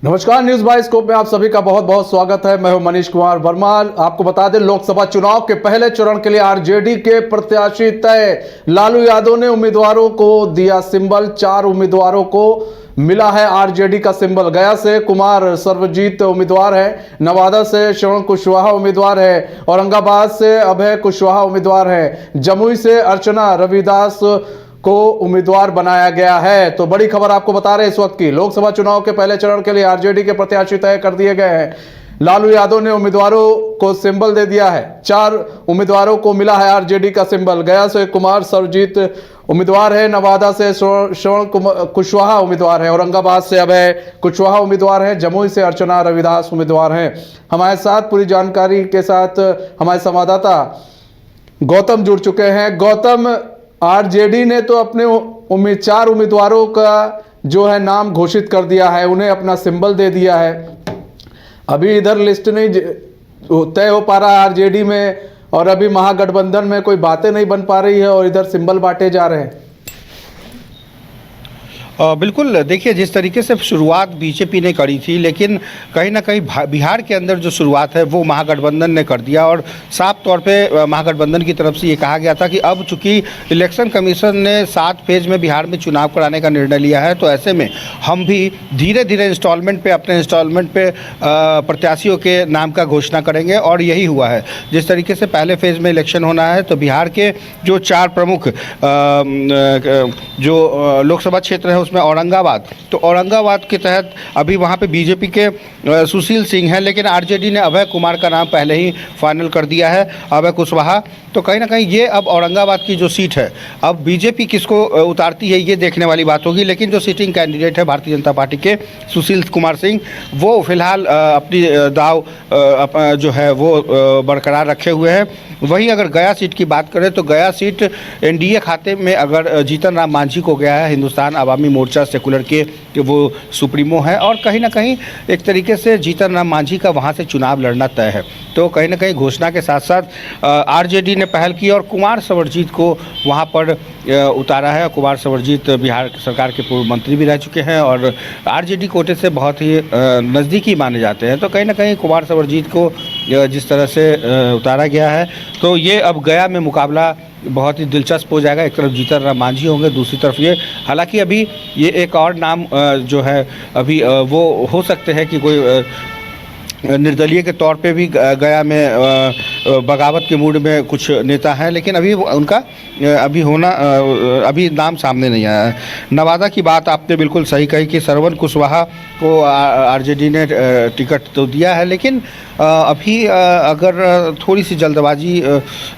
नमस्कार, news bye scope में आप सभी का बहुत बहुत स्वागत है। मैं हूं मनीष कुमार वर्मा। आपको बता दें, लोकसभा चुनाव के पहले चरण के लिए आरजेडी के प्रत्याशी तय। लालू यादव ने उम्मीदवारों को दिया सिंबल। 4 उम्मीदवारों को मिला है आरजेडी का सिंबल। गया से कुमार सर्वजीत उम्मीदवार है, नवादा से श्रवण कुशवाहा उम्मीदवार है, औरंगाबाद से अभय कुशवाहा उम्मीदवार है, जमुई से अर्चना रविदास को उम्मीदवार बनाया गया है। तो बड़ी खबर आपको बता रहे हैं इस वक्त की। लोकसभा चुनाव के पहले चरण के लिए आरजेडी के प्रत्याशी तय कर दिए गए हैं। लालू यादव ने उम्मीदवारों को सिंबल दे दिया है। 4 उम्मीदवारों को मिला है आरजेडी का सिंबल। गया से कुमार सर्वजीत उम्मीदवार है, नवादा से श्रवण कुशवाहा उम्मीदवार है, औरंगाबाद से अभय कुशवाहा उम्मीदवार है, जमुई से अर्चना रविदास उम्मीदवार हैं। हमारे साथ पूरी जानकारी के साथ हमारे संवाददाता गौतम जुड़ चुके हैं। गौतम, आरजेडी ने तो अपने 4 उम्मीदवारों का जो है नाम घोषित कर दिया है, उन्हें अपना सिंबल दे दिया है। अभी इधर लिस्ट नहीं तय हो पा रहा है आरजेडी में, और अभी महागठबंधन में कोई बातें नहीं बन पा रही है, और इधर सिंबल बांटे जा रहे हैं। बिल्कुल, देखिए जिस तरीके से शुरुआत बीजेपी ने करी थी, लेकिन कहीं ना कहीं बिहार के अंदर जो शुरुआत है वो महागठबंधन ने कर दिया। और साफ तौर पे महागठबंधन की तरफ से ये कहा गया था कि अब चूंकि इलेक्शन कमीशन ने 7 फेज में बिहार में चुनाव कराने का निर्णय लिया है, तो ऐसे में हम भी धीरे धीरे अपने इंस्टॉलमेंट पे प्रत्याशियों के नाम का घोषणा करेंगे। और यही हुआ है। जिस तरीके से पहले फेज में इलेक्शन होना है, तो बिहार के जो 4 प्रमुख जो लोकसभा क्षेत्र है उसमें औरंगाबाद, तो औरंगाबाद के तहत अभी वहाँ पे बीजेपी के सुशील सिंह हैं, लेकिन आरजेडी ने अभय कुमार का नाम पहले ही फाइनल कर दिया है, अभय कुशवाहा। तो कहीं ना कहीं ये अब औरंगाबाद की जो सीट है, अब बीजेपी किसको उतारती है ये देखने वाली बात होगी। लेकिन जो सिटिंग कैंडिडेट है भारतीय जनता पार्टी के सुशील कुमार सिंह, वो फिलहाल अपनी दाव जो है वो बरकरार रखे हुए हैं। वहीं अगर गया सीट की बात करें, तो गया सीट एनडीए खाते में अगर जीतन राम मांझी को गया है, हिंदुस्तान आवामी मोर्चा सेकुलर के वो सुप्रीमो है, और कहीं ना कहीं एक तरीके से जीतन राम मांझी का वहाँ से चुनाव लड़ना तय है। तो कहीं ना कहीं घोषणा के साथ साथ आरजेडी ने पहल की और कुमार सर्वजीत को वहाँ पर उतारा है। कुमार सर्वजीत बिहार सरकार के पूर्व मंत्री भी रह चुके हैं और आरजेडी कोटे से बहुत ही नज़दीकी माने जाते हैं। तो कहीं ना कहीं कुमार सर्वजीत को जिस तरह से उतारा गया है, तो ये अब गया में मुकाबला बहुत ही दिलचस्प हो जाएगा। एक तरफ जीतन राम मांझी होंगे, दूसरी तरफ ये, हालांकि अभी ये एक और नाम जो है अभी वो हो सकते हैं कि कोई निर्दलीय के तौर पे भी गया में बगावत के मूड में कुछ नेता हैं, लेकिन अभी उनका अभी नाम सामने नहीं आया है। नवादा की बात आपने बिल्कुल सही कही कि श्रवण कुशवाहा को आरजेडी ने टिकट तो दिया है, लेकिन अभी अगर थोड़ी सी जल्दबाजी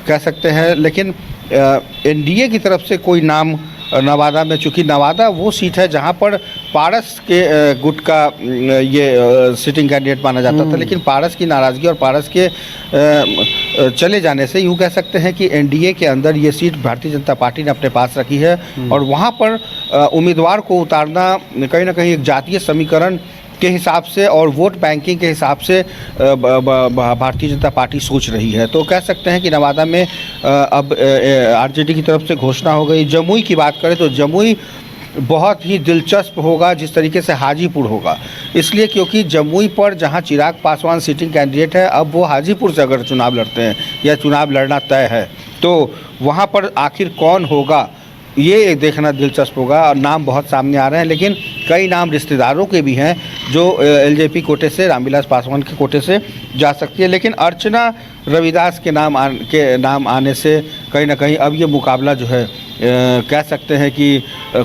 कह सकते हैं, लेकिन एनडीए की तरफ से कोई नाम नवादा में, चूँकि नवादा वो सीट है जहां पर पारस के गुट का ये सिटिंग कैंडिडेट माना जाता था, लेकिन पारस की नाराज़गी और पारस के चले जाने से यूँ कह सकते हैं कि एनडीए के अंदर ये सीट भारतीय जनता पार्टी ने अपने पास रखी है। और वहाँ पर उम्मीदवार को उतारना कहीं ना कहीं एक जातीय समीकरण के हिसाब से और वोट बैंकिंग के हिसाब से भारतीय जनता पार्टी सोच रही है। तो कह सकते हैं कि नवादा में अब आरजेडी की तरफ से घोषणा हो गई। जमुई की बात करें तो जमुई बहुत ही दिलचस्प होगा जिस तरीके से हाजीपुर होगा, इसलिए क्योंकि जमुई पर जहां चिराग पासवान सिटिंग कैंडिडेट है, अब वो हाजीपुर से अगर चुनाव लड़ते हैं या चुनाव लड़ना तय है, तो वहां पर आखिर कौन होगा ये देखना दिलचस्प होगा। और नाम बहुत सामने आ रहे हैं, लेकिन कई नाम रिश्तेदारों के भी हैं जो एलजेपी कोटे से, रामविलास पासवान के कोटे से जा सकती है। लेकिन अर्चना रविदास के नाम आने से कहीं ना कहीं अब ये मुकाबला जो है कह सकते हैं कि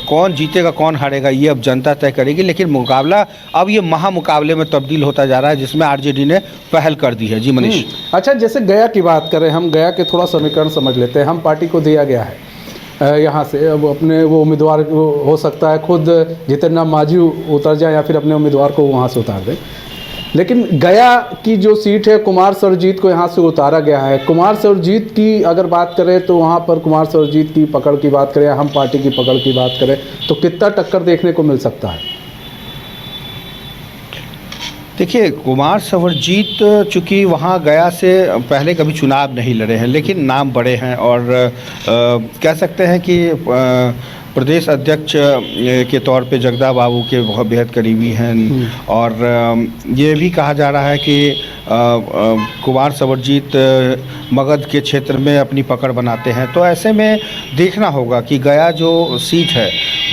कौन जीतेगा कौन हारेगा ये अब जनता तय करेगी। लेकिन मुकाबला अब ये महामुकाबले में तब्दील होता जा रहा है, जिसमें आरजेडी ने पहल कर दी है। जी मनीष। अच्छा, जैसे गया की बात करें, हम गया के थोड़ा समीकरण समझ लेते हैं। हम पार्टी को दिया गया है यहाँ से, अब अपने वो उम्मीदवार हो सकता है खुद जीतन राम मांझी उतर जाए या फिर अपने उम्मीदवार को वहाँ से उतार दे। लेकिन गया की जो सीट है, कुमार सर्वजीत को यहाँ से उतारा गया है। कुमार सर्वजीत की अगर बात करें तो वहाँ पर कुमार सर्वजीत की पकड़ की बात करें, हम पार्टी की पकड़ की बात करें, तो कितना टक्कर देखने को मिल सकता है? देखिए, कुमार सर्वजीत चूँकि वहाँ गया से पहले कभी चुनाव नहीं लड़े हैं, लेकिन नाम बड़े हैं और कह सकते हैं कि प्रदेश अध्यक्ष के तौर पे जगदा बाबू के बहुत बेहद करीबी हैं और ये भी कहा जा रहा है कि कुमार सवरजीत मगध के क्षेत्र में अपनी पकड़ बनाते हैं। तो ऐसे में देखना होगा कि गया जो सीट है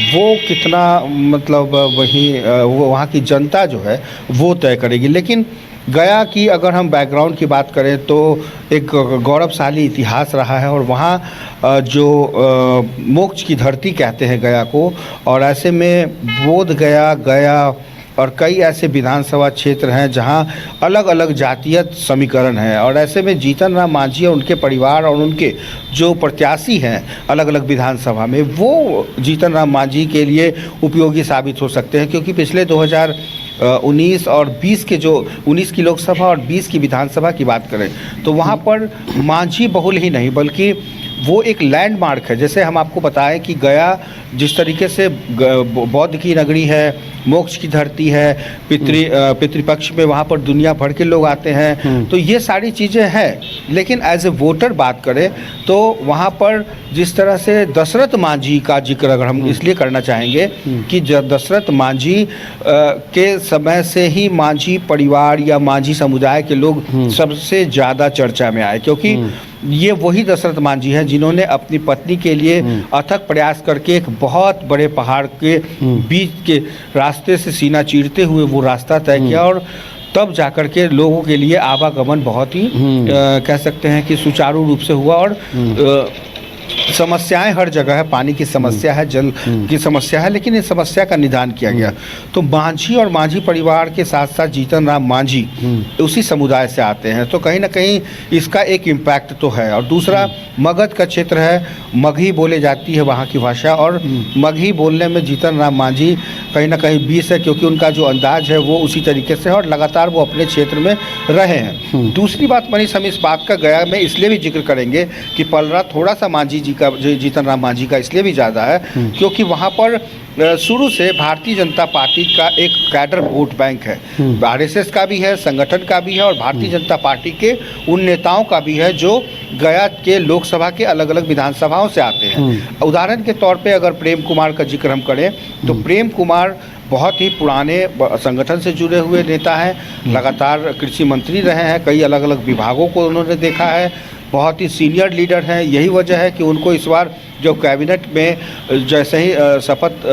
वो कितना मतलब वो वहाँ की जनता जो है वो तय करेगी। लेकिन गया की अगर हम बैकग्राउंड की बात करें तो एक गौरवशाली इतिहास रहा है और वहाँ जो मोक्ष की धरती कहते हैं गया को, और ऐसे में बोध गया और कई ऐसे विधानसभा क्षेत्र हैं जहां अलग अलग जातीयत समीकरण है, और ऐसे में जीतन राम मांझी और उनके परिवार और उनके जो प्रत्याशी हैं अलग अलग विधानसभा में वो जीतन राम मांझी के लिए उपयोगी साबित हो सकते हैं। क्योंकि पिछले 2019 और 20 के जो 19 की लोकसभा और 20 की विधानसभा की बात करें तो वहाँ पर मांझी बहुल ही नहीं बल्कि वो एक लैंडमार्क है। जैसे हम आपको बताएं कि गया जिस तरीके से बौद्ध की नगरी है, मोक्ष की धरती है, पितृपक्ष में वहाँ पर दुनिया भर के लोग आते हैं, तो ये सारी चीज़ें हैं। लेकिन एज ए वोटर बात करें तो वहाँ पर जिस तरह से दशरथ मांझी का जिक्र अगर हम इसलिए करना चाहेंगे कि दशरथ मांझी के समय से ही मांझी परिवार या मांझी समुदाय के लोग सबसे ज़्यादा चर्चा में आए, क्योंकि ये वही दशरथ मांझी हैं जिन्होंने अपनी पत्नी के लिए अथक प्रयास करके एक बहुत बड़े पहाड़ के बीच के रास्ते से सीना चीरते हुए वो रास्ता तय किया, और तब जाकर के लोगों के लिए आवागमन बहुत ही कह सकते हैं कि सुचारू रूप से हुआ। और समस्याएं हर जगह है, पानी की समस्या है, जल की समस्या है, लेकिन इस समस्या का निदान किया गया। तो मांझी और मांझी परिवार के साथ साथ जीतन राम मांझी उसी समुदाय से आते हैं, तो कहीं ना कहीं इसका एक इम्पैक्ट तो है। और दूसरा मगध का क्षेत्र है, मगही बोले जाती है वहाँ की भाषा, और मगही बोलने में जीतन राम मांझी कहीं ना कहीं 20 है, क्योंकि उनका जो अंदाज है वो उसी तरीके से है और लगातार वो अपने क्षेत्र में रहे हैं। दूसरी बात मनीष, हम इस बात का गया में इसलिए भी जिक्र करेंगे कि पलड़ा थोड़ा सा मांझी जी का, जीतन राम मांझी का इसलिए भी ज़्यादा है क्योंकि वहाँ पर शुरू से भारतीय जनता पार्टी का एक कैडर वोट बैंक है। आरएसएस का भी है, संगठन का भी है, और भारतीय जनता पार्टी के उन नेताओं का भी है जो गया के लोकसभा के अलग अलग विधानसभाओं से आते हैं। उदाहरण के तौर पे अगर प्रेम कुमार का जिक्र हम करें तो प्रेम कुमार बहुत ही पुराने संगठन से जुड़े हुए नेता हैं, लगातार कृषि मंत्री रहे हैं, कई अलग अलग विभागों को उन्होंने देखा है, बहुत ही सीनियर लीडर हैं। यही वजह है कि उनको इस बार जो कैबिनेट में जैसे ही शपथ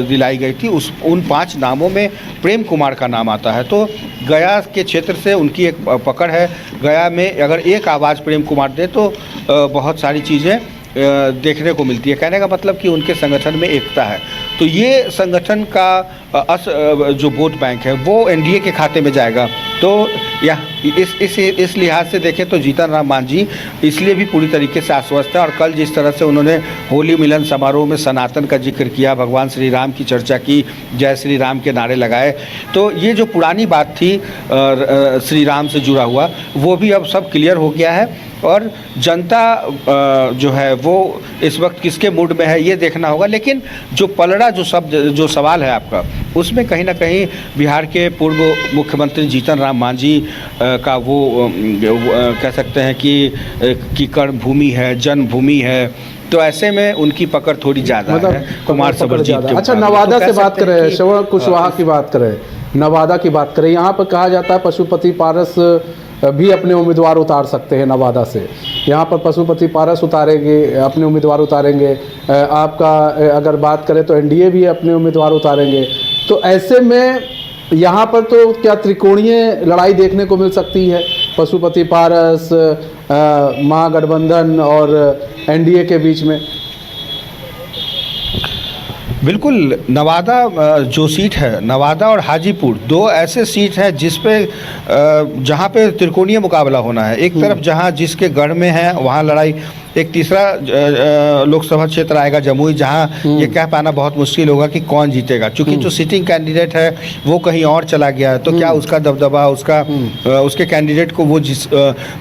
दिलाई गई थी उन 5 नामों में प्रेम कुमार का नाम आता है। तो गया के क्षेत्र से उनकी एक पकड़ है। गया में अगर एक आवाज़ प्रेम कुमार दे तो बहुत सारी चीज़ें देखने को मिलती है। कहने का मतलब कि उनके संगठन में एकता है। तो ये संगठन का जो वोट बैंक है वो एनडीए के खाते में जाएगा। तो या इस लिहाज से देखें तो जीतन राम मांझी इसलिए भी पूरी तरीके से आश्वस्त है। और कल जिस तरह से उन्होंने होली मिलन समारोह में सनातन का जिक्र किया, भगवान श्री राम की चर्चा की, जय श्री राम के नारे लगाए, तो ये जो पुरानी बात थी श्री राम से जुड़ा हुआ वो भी अब सब क्लियर हो गया है। और जनता जो है वो इस वक्त किसके मूड में है ये देखना होगा। लेकिन जो पलड़ा जो सवाल है आपका, उसमें कहीं ना कहीं बिहार के पूर्व मुख्यमंत्री जीतन राम मांझी का वो कह सकते हैं कि कर्म भूमि है, जन्मभूमि है, तो ऐसे में उनकी पकड़ थोड़ी ज़्यादा है कुमार सवरजीत के। अच्छा, नवादा से बात करें, श्रवण कुशवाहा की बात करें, नवादा की बात करें, यहाँ पर कहा जाता है पशुपति पारस भी अपने उम्मीदवार उतार सकते हैं नवादा से। यहाँ पर पशुपति पारस उतारेंगे, अपने उम्मीदवार उतारेंगे। आपका अगर बात करें तो एनडीए भी अपने उम्मीदवार उतारेंगे। तो ऐसे में यहाँ पर तो क्या त्रिकोणीय लड़ाई देखने को मिल सकती है, पशुपति पारस, महागठबंधन और एनडीए के बीच में? बिल्कुल, नवादा जो सीट है, नवादा और हाजीपुर 2 ऐसे सीट हैं जिस पे जहाँ पे त्रिकोणीय मुकाबला होना है। एक तरफ जहाँ जिसके गढ़ में है वहाँ लड़ाई, एक तीसरा लोकसभा क्षेत्र आएगा जमुई, जहाँ ये कह पाना बहुत मुश्किल होगा कि कौन जीतेगा, क्योंकि जो सिटिंग कैंडिडेट है वो कहीं और चला गया है। तो क्या उसका दबदबा, उसके कैंडिडेट को वो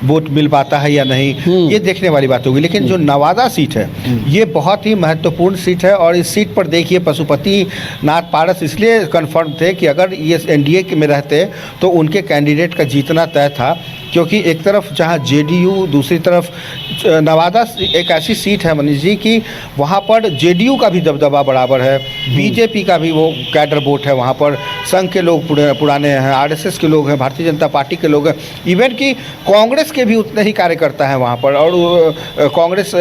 वोट मिल पाता है या नहीं, ये देखने वाली बात होगी। लेकिन जो नवादा सीट है ये बहुत ही महत्वपूर्ण सीट है। और इस सीट पर देखिए पशुपति नाथ पारस इसलिए कन्फर्म थे कि अगर ये एनडीए में रहते तो उनके कैंडिडेट का जीतना तय था, क्योंकि एक तरफ जहां जेडीयू, दूसरी तरफ नवादा एक ऐसी सीट है मनीष जी कि वहाँ पर जेडीयू का भी दबदबा बराबर है, बीजेपी का भी वो कैडर वोट है, वहाँ पर संघ के लोग पुराने हैं, आरएसएस के लोग हैं, भारतीय जनता पार्टी के लोग हैं, इवन कि कांग्रेस के भी उतने ही कार्यकर्ता हैं वहाँ पर। और कांग्रेस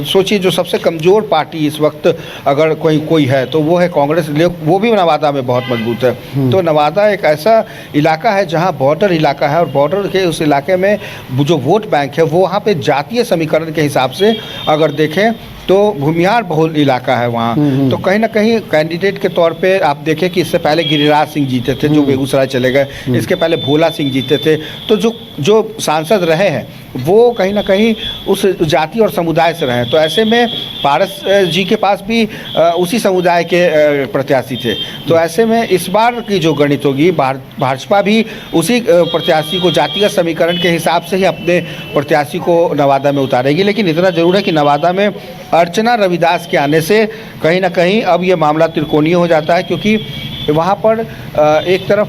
सोचिए जो सबसे कमज़ोर पार्टी इस वक्त अगर कोई है तो वो है कांग्रेस, वो भी नवादा में बहुत मजबूत है। तो नवादा एक ऐसा इलाका है जहाँ बॉर्डर इलाका है, और बॉर्डर के उस इलाके में जो वोट बैंक है वो वहाँ पे जातीय समीकरण के हिसाब से अगर देखें तो भूमिहार बहुल इलाका है वहाँ। तो कहीं ना कहीं कैंडिडेट के तौर पे आप देखें कि इससे पहले गिरिराज सिंह जीते थे जो बेगूसराय चले गए, इसके पहले भोला सिंह जीते थे। तो जो सांसद रहे हैं वो कहीं ना कहीं उस जाति और समुदाय से रहे। तो ऐसे में पारस जी के पास भी उसी समुदाय के प्रत्याशी थे। तो ऐसे में इस बार की जो गणित होगी, भाजपा भी उसी प्रत्याशी को जातिगत समीकरण के हिसाब से ही अपने प्रत्याशी को नवादा में उतारेगी। लेकिन इतना ज़रूर है कि नवादा में अर्चना रविदास के आने से कहीं ना कहीं अब ये मामला त्रिकोणीय हो जाता है, क्योंकि वहाँ पर एक तरफ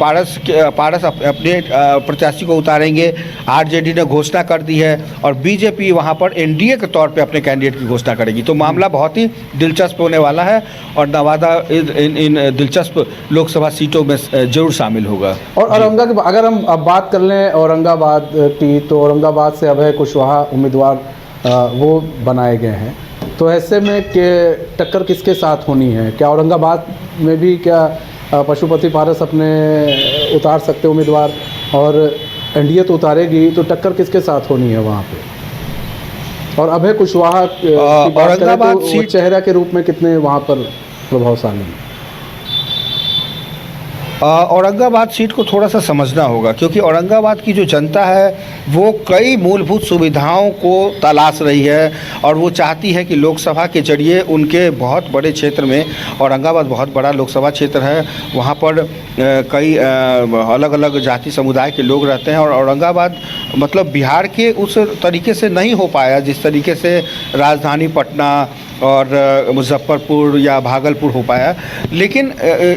पारस अपने प्रत्याशी को उतारेंगे, आरजेडी ने घोषणा कर दी है, और बीजेपी वहाँ पर एनडीए के तौर पे अपने कैंडिडेट की घोषणा करेगी। तो मामला बहुत ही दिलचस्प होने वाला है, और नवादा इन दिलचस्प लोकसभा सीटों में जरूर शामिल होगा। और औरंगाबाद, अगर हम अब बात कर लें औरंगाबाद की, तो औरंगाबाद से अभय कुशवाहा उम्मीदवार वो बनाए गए हैं। तो ऐसे में के टक्कर किसके साथ होनी है? क्या औरंगाबाद में भी क्या पशुपति पारस अपने उतार सकते उम्मीदवार, और एनडीए तो उतारेगी, तो टक्कर किसके साथ होनी है वहाँ पे? और अभय कुशवाहा की बात करें तो चेहरा के रूप में कितने वहाँ पर प्रभावशाली हैं? औरंगाबाद सीट को थोड़ा सा समझना होगा, क्योंकि औरंगाबाद की जो जनता है वो कई मूलभूत सुविधाओं को तलाश रही है, और वो चाहती है कि लोकसभा के जरिए उनके बहुत बड़े क्षेत्र में, औरंगाबाद बहुत बड़ा लोकसभा क्षेत्र है, वहाँ पर कई अलग अलग जाति समुदाय के लोग रहते हैं। और औरंगाबाद मतलब बिहार के उस तरीके से नहीं हो पाया जिस तरीके से राजधानी पटना और मुजफ्फरपुर या भागलपुर हो पाया। लेकिन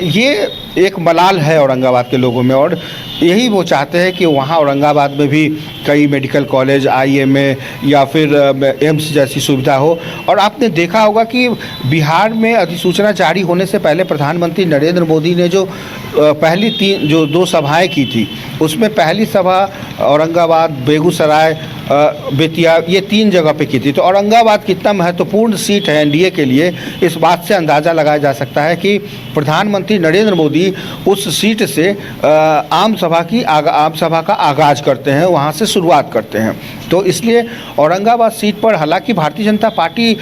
ये एक मलाल है औरंगाबाद के लोगों में, और यही वो चाहते हैं कि वहाँ औरंगाबाद में भी कई मेडिकल कॉलेज, आईएमए या फिर एम्स जैसी सुविधा हो। और आपने देखा होगा कि बिहार में अधिसूचना जारी होने से पहले प्रधानमंत्री नरेंद्र मोदी ने जो पहली जो 2 सभाएं की थी, उसमें पहली सभा औरंगाबाद, बेगूसराय, बेतिया, ये 3 जगह पे की थी। तो औरंगाबाद कितना महत्वपूर्ण सीट है एनडीए के लिए, इस बात से अंदाज़ा लगाया जा सकता है कि प्रधानमंत्री नरेंद्र मोदी उस सीट से आम सभा का आगाज़ करते हैं, वहाँ से शुरुआत करते हैं। तो इसलिए औरंगाबाद सीट पर हालांकि भारतीय जनता पार्टी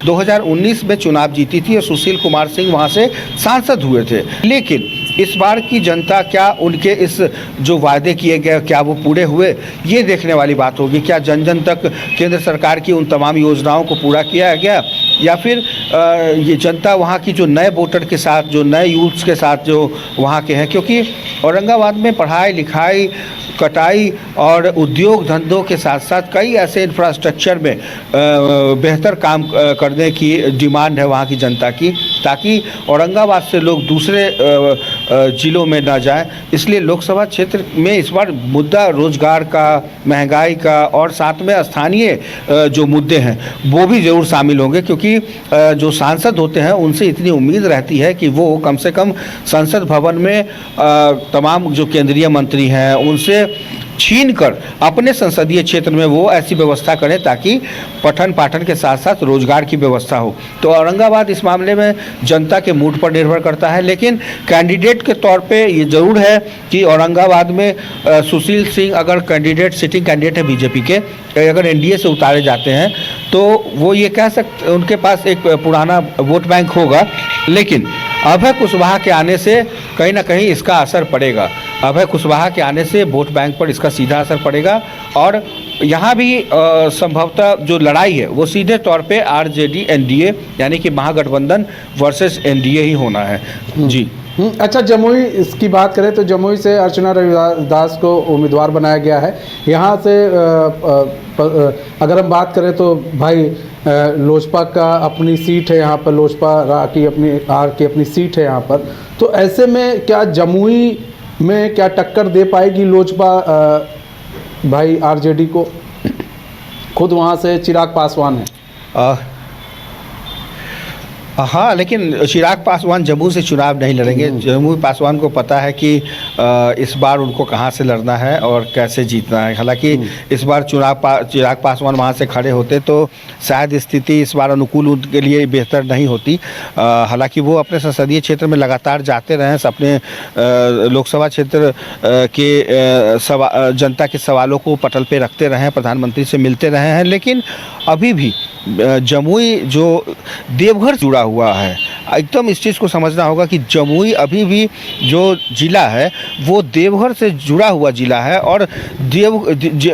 2019 में चुनाव जीती थी और सुशील कुमार सिंह वहाँ से सांसद हुए थे, लेकिन इस बार की जनता क्या उनके इस जो वादे किए गए क्या वो पूरे हुए, ये देखने वाली बात होगी। क्या जन जन तक केंद्र सरकार की उन तमाम योजनाओं को पूरा किया गया, या फिर ये जनता वहाँ की जो नए वोटर के साथ, जो नए यूथ्स के साथ जो वहाँ के हैं, क्योंकि औरंगाबाद में पढ़ाई लिखाई, कटाई और उद्योग धंधों के साथ साथ कई ऐसे इंफ्रास्ट्रक्चर में बेहतर काम करने की डिमांड है वहाँ की जनता की, ताकि औरंगाबाद से लोग दूसरे ज़िलों में ना जाएं। इसलिए लोकसभा क्षेत्र में इस बार मुद्दा रोजगार का, महंगाई का, और साथ में स्थानीय जो मुद्दे हैं वो भी ज़रूर शामिल होंगे, क्योंकि जो सांसद होते हैं उनसे इतनी उम्मीद रहती है कि वो कम से कम संसद भवन में तमाम जो केंद्रीय मंत्री हैं उनसे छीन कर अपने संसदीय क्षेत्र में वो ऐसी व्यवस्था करें ताकि पठन पाठन के साथ साथ रोजगार की व्यवस्था हो। तो औरंगाबाद इस मामले में जनता के मूड पर निर्भर करता है, लेकिन कैंडिडेट के तौर पे ये ज़रूर है कि औरंगाबाद में सुशील सिंह अगर सिटिंग कैंडिडेट है बीजेपी के, अगर एनडीए से उतारे जाते हैं तो वो ये कह सकते उनके पास एक पुराना वोट बैंक होगा, लेकिन अभय कुशवाहा के आने से कहीं ना कहीं इसका असर पड़ेगा। अभय कुशवाहा के आने से वोट बैंक पर इसका सीधा असर पड़ेगा, और यहाँ भी संभवतः जो लड़ाई है वो सीधे तौर पे आरजेडी एनडीए यानी कि महागठबंधन वर्सेस एनडीए ही होना है। जी अच्छा, जमुई इसकी बात करें तो जमुई से अर्चना रविदास को उम्मीदवार बनाया गया है। यहाँ से अगर हम बात करें तो भाई लोजपा का अपनी सीट है यहाँ पर, लोजपा की अपनी सीट है यहाँ पर। तो ऐसे में क्या जमुई में क्या टक्कर दे पाएगी लोजपा भाई आरजेडी को? खुद वहाँ से चिराग पासवान है। अ, हाँ, लेकिन चिराग पासवान जम्मू से चुनाव नहीं लड़ेंगे। जम्मू पासवान को पता है कि इस बार उनको कहाँ से लड़ना है और कैसे जीतना है। हालांकि इस बार चिराग पासवान वहाँ से खड़े होते तो शायद स्थिति इस बार अनुकूल उनके लिए बेहतर नहीं होती। हालांकि वो अपने संसदीय क्षेत्र में लगातार जाते रहे हैं, अपने लोकसभा क्षेत्र के जनता के सवालों को पटल पे रखते रहे हैं, प्रधानमंत्री से मिलते रहे हैं। लेकिन अभी भी जमुई जो देवघर जुड़ा हुआ है, एकदम इस चीज़ को समझना होगा कि जमुई अभी भी जो ज़िला है वो देवघर से जुड़ा हुआ ज़िला है और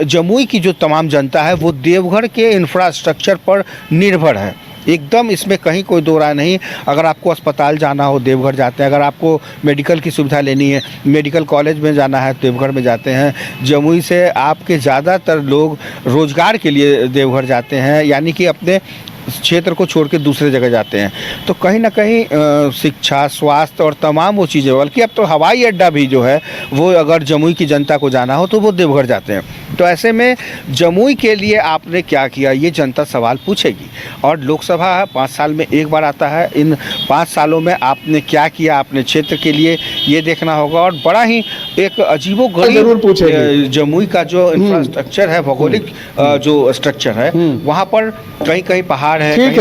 जमुई की जो तमाम जनता है वो देवघर के इंफ्रास्ट्रक्चर पर निर्भर है। एकदम इसमें कहीं कोई दो राय नहीं। अगर आपको अस्पताल जाना हो देवघर जाते हैं, अगर आपको मेडिकल की सुविधा लेनी है, मेडिकल कॉलेज में जाना है देवघर में जाते हैं। जमुई से आपके ज़्यादातर लोग रोज़गार के लिए देवघर जाते हैं, यानी कि अपने क्षेत्र को छोड़ के दूसरे जगह जाते हैं। तो कहीं ना कहीं शिक्षा, स्वास्थ्य और तमाम वो चीज़ें, बल्कि अब तो हवाई अड्डा भी जो है वो अगर जमुई की जनता को जाना हो तो वो देवघर जाते हैं। तो ऐसे में जमुई के लिए आपने क्या किया, ये जनता सवाल पूछेगी। और लोकसभा 5 साल में एक बार आता है, इन 5 सालों में आपने क्या किया अपने क्षेत्र के लिए, ये देखना होगा। और बड़ा ही एक अजीबोगरीब जमुई का जो इंफ्रास्ट्रक्चर है, भौगोलिक जो स्ट्रक्चर है, वहाँ पर कहीं कहीं पहाड़ है। ठीक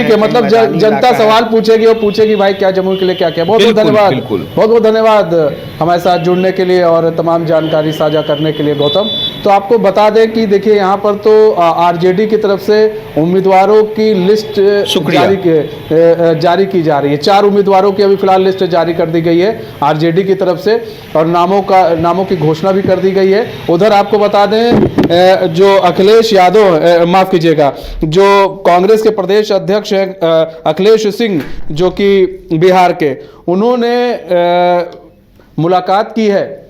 है, मतलब जनता सवाल पूछेगी और पूछेगी भाई क्या जमुई के लिए क्या किया। बहुत बहुत धन्यवाद, बहुत बहुत धन्यवाद हमारे साथ जुड़ने के लिए और तमाम जानकारी साझा करने के लिए गौतम। तो आपको बता दें कि देखिए यहाँ पर तो आरजेडी की तरफ से उम्मीदवारों की लिस्ट जारी की जा रही है। 4 उम्मीदवारों की अभी फिलहाल लिस्ट जारी कर दी गई है आरजेडी की तरफ से और नामों की घोषणा भी कर दी गई है। उधर आपको बता दें जो अखिलेश यादव, माफ कीजिएगा, जो कांग्रेस के प्रदेश अध्यक्ष हैं अखिलेश सिंह, जो कि बिहार के, उन्होंने मुलाकात की है